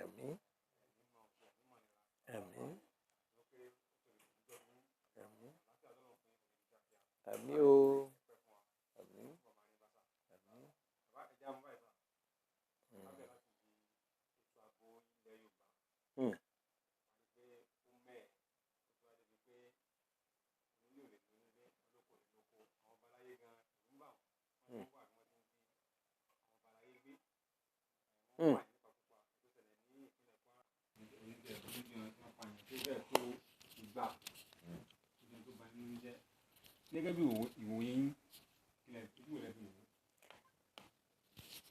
Àmín. Àmín. Àmín. Àmín o. Àmín. Àmín. Mm. Mm. Mm. Gẹ́gẹ́ bí ìwòye yín ilẹ̀ ìlú rẹ̀ bí wò.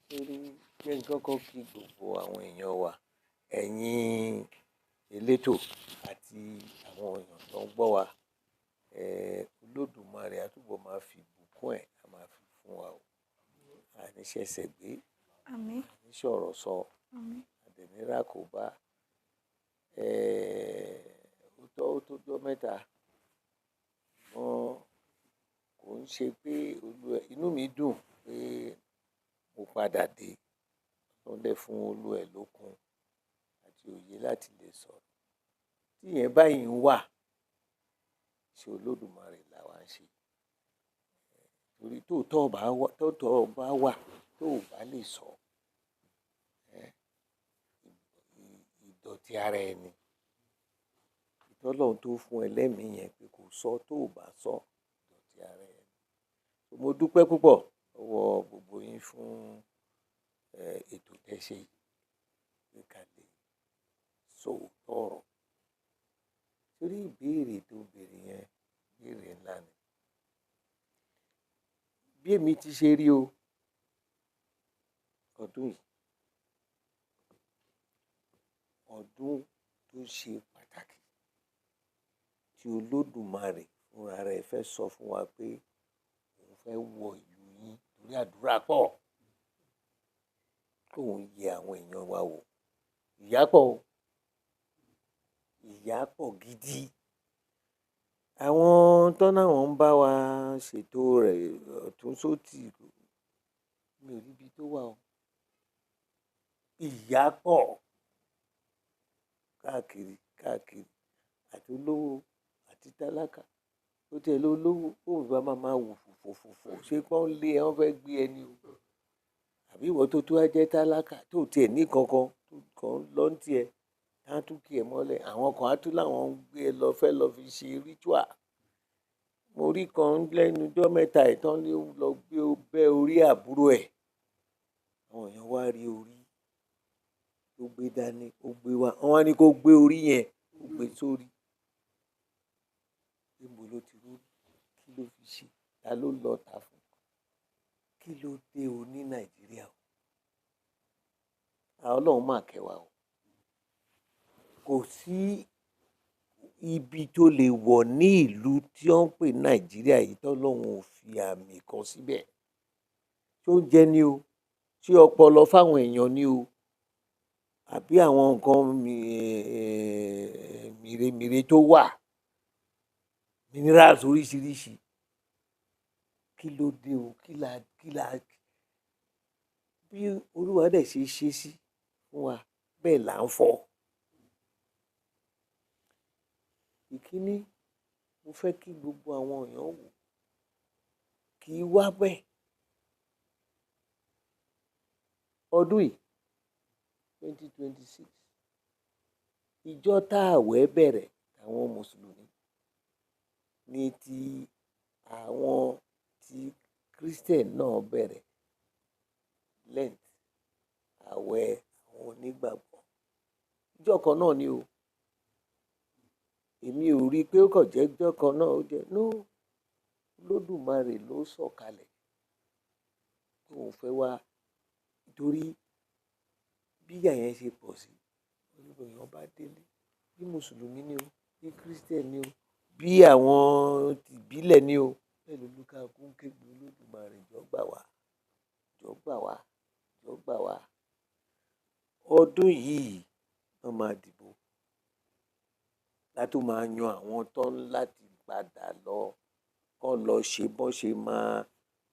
Torí pé nǹkan kan kí gbogbo àwọn èèyàn wa ẹ̀yin elétò àti àwọn èèyàn tó ń gbọ́ wa Olódùmarè á túbọ̀ máa fi ìbùkún ẹ̀ á máa fi fún wa o àní ṣẹ̀ṣẹ̀ gbé Àmín. àní ṣọ̀rọ̀ sọ Àmín. àdẹ̀ní rákòbá ó tójọ́ mẹ́ta wọn kò ń ṣe pé inú mi dùn pé mo padà dé wọ́n dẹ̀ fún olúwa ẹ̀ lókun àti òye láti lè sọ̀rọ̀ tí ìyẹn báyìí ń wà ṣe Olódùmarè làwa ń ṣe torí tóòtọ́ bá wà tó ò bá lè sọ ìdọ̀tí ara ẹni ìtọ́lọ́run tó fún ẹ lẹ́mìí yẹn pé kò sọ tó ò bá sọ ìdọ̀tí ara ẹni mo dúpẹ́ púpọ̀ lọ́wọ́ gbogbo yín fún ètò tẹ́ ṣe gbé kalẹ̀ sòótọ́ ọ̀rọ̀ torí ìbéèrè tó béèrè yẹn ìbéèrè ńlá ni bí èmi ti ṣe rí o ọdún yìí ọdún tó ṣe pàtàkì tí Olódùmarè fúnra rẹ̀ fẹ́ sọ fún wa pé òun fẹ́ wọ ìlú yín torí àdúrà pọ̀ kóun yẹ àwọn èèyàn wa wò ìyà pọ̀ o ìyà pọ̀ gidi àwọn tó náwọn ń bá wa ṣètò rẹ̀ ọ̀tún sótì mi ò ríbi tó wà o ìyà pọ̀ káàkiri àti olówó àti tálákà ó tiẹ̀ lólówó bóun bá máa wò fòfòfò ṣé pọ́n lé ẹ wọ́n fẹ́ gbé ẹni o àbí ìwọ tó wá jẹ́ tálákà tó tiẹ̀ ní kankan tó kàn lọ́ ń tiẹ̀ á tún kì ẹ́ mọ́lẹ̀ àwọn kan á tún láwọn ń gbé ẹ lọ fẹ́ lọ fi ṣe ritual mo rí kan lẹ́nu ọjọ́ mẹ́ta ìtàn lé lọ gbé bẹ́ orí àbúrò ẹ̀ àwọn èèyàn wá rí orí tó gbé dání ó gbé wá wọ́n wá ní kó gbé orí yẹn ó gbé sórí níbo ló ti rí kí ló fi ṣe ta ló lọ tà fún kí ló dé o ní Nàìjíríà o Ọlọ́run mà kẹwàá o kò sí ibi tó lè wọ̀ ní ìlú tí wọ́n ń pè Nàìjíríà yìí tọ́lọ́run ò fi àmì kan síbẹ̀ ṣé oúnjẹ ni o ṣé ọpọlọ fáwọn èèyàn ni o àbí àwọn nǹkan mèremère tó wà minerals oríṣiríṣi kí ló dé o kí la bí Olúwa dẹ̀ ṣe ṣe sí fún wa bẹ́ẹ̀ là ń fọ́ ìkíní mo fẹ́ kí gbogbo àwọn èèyàn wò kì í wá bẹ́ẹ̀ ọdún yìí 2026 ìjọ táàwẹ̀ bẹ̀rẹ̀ àwọn mùsùlùmí ní ti àwọn ti Christian náà bẹ̀rẹ̀ Lent àwẹ̀ àwọn onígbàgbọ́ ìjọ kan náà ni o èmi ò rí i pé ó kàn jẹ́ ìjọ kan náà ó jẹ́ no Olódùmarè ló sọ̀kalẹ̀ tóun fẹ́ wá torí bí ìyà yẹn ṣe pọ̀ sí olùkọ́ èèyàn bá délé bí mùsùlùmí ni o bí Christian ni o bí àwọn tìbílẹ̀ ni o bẹ́ẹ̀ lolúkálùkù ń kégbe Olódùmarè jọ̀ọ́ gbà wá, jọ̀ọ́ gbà wá, jọ̀ọ́ gbà wá. Ọdún yìí wọ́n máa dìbò, la tún máa yan àwọn tó ń láti padà lọ kán lọ ṣe bọ́n ṣe máa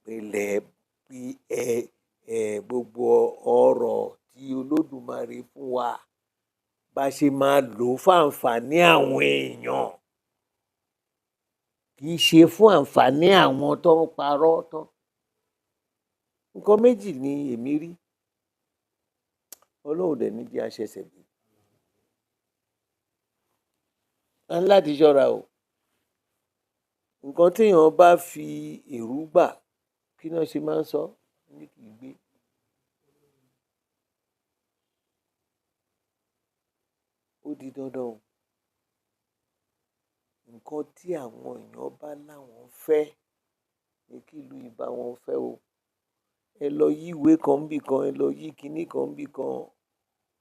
pilẹ̀ gbogbo ọrọ̀ tí Olódùmarè fún wa, bá ṣe máa lò ó fáǹfààní àwọn èèyàn, kì í ṣe fún àǹfààní àwọn tó ń parọ́ tán. Nǹkan méjì ni èmi rí, Ọlọ́run ò dẹ̀ ní jẹ́ a ṣẹ̀ṣẹ̀ gbé. A ní láti ṣọ́ra o. Nǹkan téèyàn bá fi èrú gbà, kí ná ṣe máa ń sọ? Wọ́n ní kì í gbé. Ó di dandan o. Nǹkan tí àwọn èèyàn bá láwọn fẹ́ ni kí ìlú yìí bá wọn fẹ́ o. Ẹ lọ yí ìwé kan níbìkan, ẹ lọ yí kinní kan níbìkan.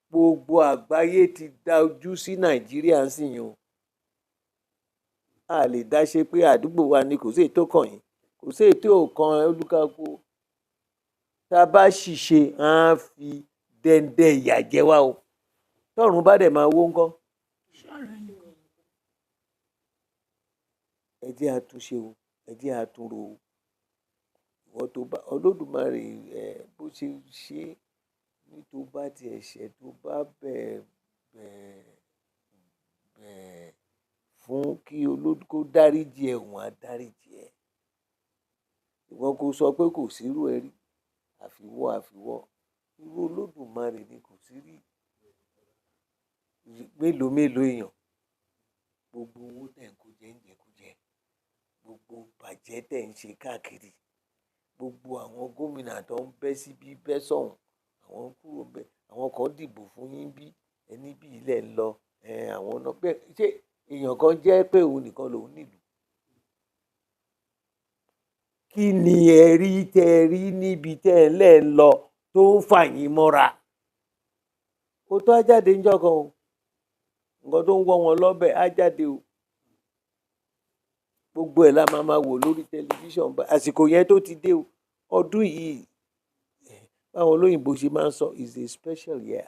Gbogbo àgbáyé ti dá ojú sí Nàìjíríà ńsìnyí o. A lè dá ṣe pé àdúgbò wa ni kò séèyí tó kàn yín, kò séèyí tó kan olúkálùkù o. Tá a bá ṣìṣe, wọ́n á fi dẹ̀ndẹ̀ ìyà jẹ wá o. Tọ́run bá dẹ̀ máa wó ńkọ́? Ẹ jẹ́ a tún ṣe o, ẹ jẹ́ a tún rò o. Ìwọ tó bá Olódùmarè bó ṣe ṣe é ní tó bá tiẹ̀ ṣẹ̀ tó bá bẹ̀ fún kí kó dáríjì ẹ́, òun á dáríjì ẹ́. Ìwọ kó sọ pé kò sírú ẹ rí, àfiwọ́. Irú Olódùmarè ni kò sí rí. Mélòó èèyàn, gbogbo owó tẹ̀ ń kó jẹ ńjẹkújẹ, gbogbo ìbàjẹ́ tẹ̀ ń ṣe káàkiri, gbogbo àwọn gómìnà tó ń bẹ́ síbí bẹ́ sọ́hùn, àwọn ń kúrò ńbẹ̀, àwọn kan dìbò fún yín bí, ẹní bí ilẹ̀ ń lọ, àwọn náà bẹ́ẹ̀. Ṣé èèyàn kan jẹ́ pé òun nìkan lòun nílùú? Kí ni ẹ rí tẹ́ ẹ rí níbi tẹ́ ẹ lẹ́ ń lọ tó ń fà yín mọ́ra? Òótọ́ á jáde ńjọ́ kan o. Nǹkan tó ń wọ́ wọn lọ́bẹ̀ á jáde o. Gbogbo ẹ̀ la máa wò lórí tẹlifíṣàn báyìí. Àsìkò yẹn tó ti dé o. Ọdún yìí, báwọn olóyìnbó ṣe máa ń sọ, is a special year.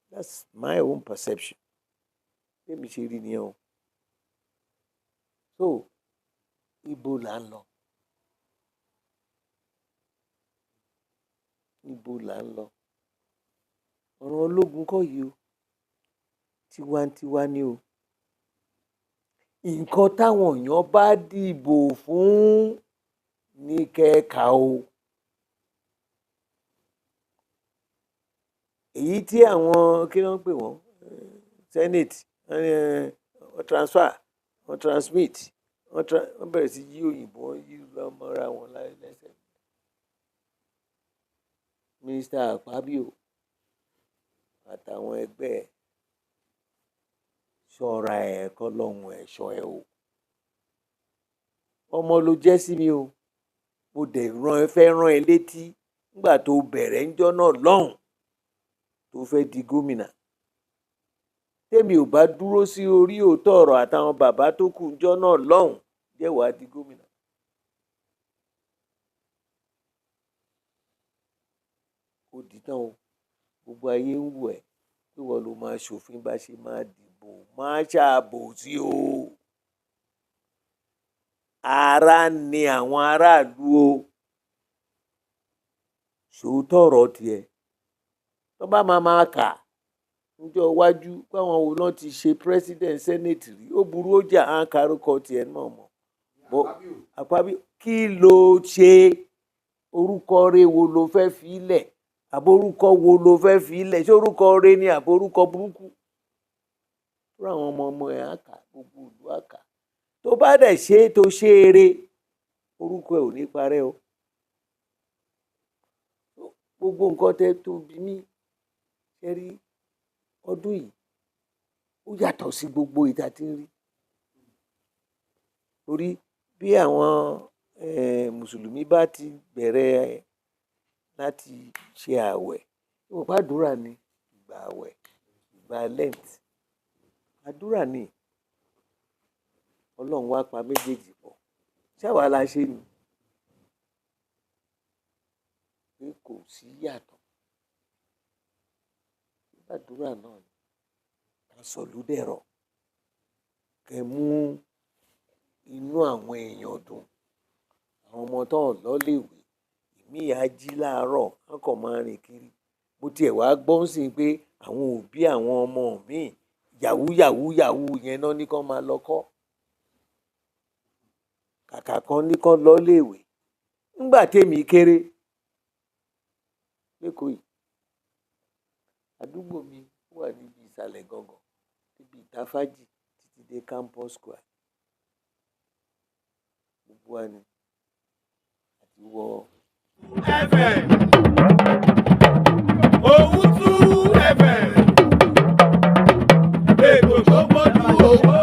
That's my own perception. Bẹ́mi ṣe rí nìyẹn o. So, ibo là ń lọ? Ibo là ń lọ? Ọ̀rọ̀ ológun kọ́ yìí o. Tiwantiwa ni o. Nǹkan táwọn èèyàn bá dìbò fún ní kẹ́ ẹ kà o. Èyí tí àwọn kí ló ń pè wọ́n, Senate, wọ́n transfer, wọ́n transmit, wọ́n bẹ̀rẹ̀ sí yí òyìnbó, wọ́n yí mọ́ra wọn lẹ́sẹ̀. Mr. Akpabio àtàwọn ẹgbẹ́ ẹ̀, ṣọ́ra ẹ̀ kọ́lọ́hun ẹ̀ ṣọ́ ẹ o. Ọmọ ló jẹ́ sí mi o. Mo dẹ̀ fẹ́ rán ẹ létí nígbà tó bẹ̀rẹ̀ ńjọ́ náà lọ́hùn tó fẹ́ di gómìnà. Témi ò bá dúró sí orí òótọ́ ọ̀rọ̀ àtàwọn bàbá tó kù ńjọ́ náà lọ́hùn, jẹ́ wàá di gómìnà. Ó di tán o. Gbogbo ayé ń wò ẹ́ pé ìwọ ló máa ṣòfin bá ṣe máa dìbò. Má ṣàbòsí o. Ara ni àwọn aráàlú o. Sòótọ́ ọ̀rọ̀ tiẹ̀. Tán bá máa kà níjọ́ iwájú páwọn wo lọ́n ti ṣe president senate rí, ó burú ó jà á ń karúkọ tiẹ̀ náà mọ̀. Akpabio, kí ló ṣe? Orúkọ rẹ wo ló fẹ́ fi lẹ̀? Àbórúkọ wo ló fẹ́ fi lẹ̀? Ṣé orúkọ rẹ ni àbórúkọ burúkú? Fún àwọn ọmọ ẹ̀ á kà, gbogbo ìlú á kà. Tó bá dẹ̀ ṣe é tó ṣe eré, orúkọ ẹ̀ ò ní parẹ́ o. Gbogbo nǹkan tẹ́ tó bí mí, ṣé rí ọdún yìí ó yàtọ̀ sí gbogbo ìta tí ń rí. Torí bí àwọn mùsùlùmí bá ti bẹ̀rẹ̀ láti ṣe ààwẹ̀, ó mọ̀ pé àdúrà ni ìgbà ààwẹ̀, ìgbà Lent. Àdúrà ni. Ọlọ́run wá pa méjèèjì pọ̀. ṣáwa la ṣe ni pé kò sí yàtọ̀ gbàdúrà náà ni ká sọ̀lúdẹ̀rọ̀ kẹ́ mú inú àwọn èèyàn dùn. Àwọn ọmọ tó ń lọ léèwé ìmíì á jí láàárọ̀ á kàn máa rìn kiri. Mo tiẹ̀ wá gbọ́ ńsìnyí pé àwọn òbí àwọn ọmọ míì yahoo yẹn náà ní kán máa lọ kọ́ kàkà kan ní kán lọ léèwé. Nígbà témi kéré lÉkòó yìí, àdúgbò mi wà níbi ìsàlẹ̀ gangan níbi ìtafájì títí dé Campus Square. Gbogbo wa ni àti wọ FM Owutu FM ètò tó gbójú owó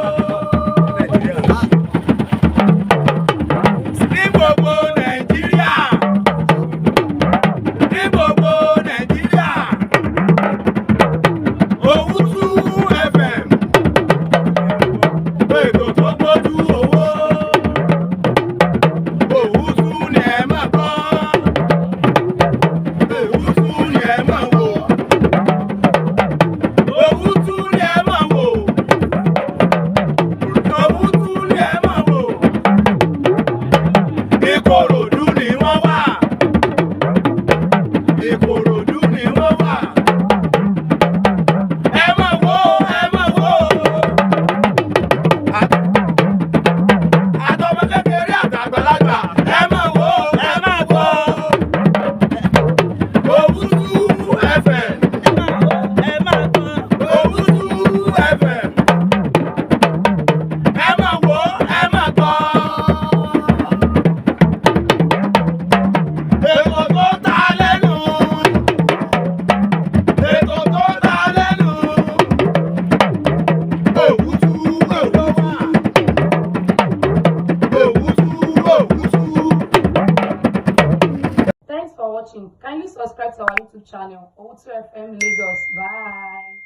ní gbogbo Nàìjíríà Owutu FM ètò tó gbójú owó Owutu ni ẹ máa gbọ́. Owutu ni ẹ máa wò. Owutu ni ẹ máa wò. Owutu ni ẹ máa wò. Ìkòròdú ni wọ́n wà. Ìkòròdú ni wọ́n wà. Ẹ máa wò, ẹ máa wò. Àtọmọ kékeré àtàgbàlagbà. Ẹ máa wò, ẹ máa wò. Owutu FM. Owutu FM. Ẹ máa wò, ẹ máa gbọ́. Ètò tó ta lẹ́nu. Ètò tó ta lẹ́nu. Owutu ló wà. Owutu. Thanks for watching. Kindly subscribe to our YouTube channel, Owutu FM Lagos. Bye.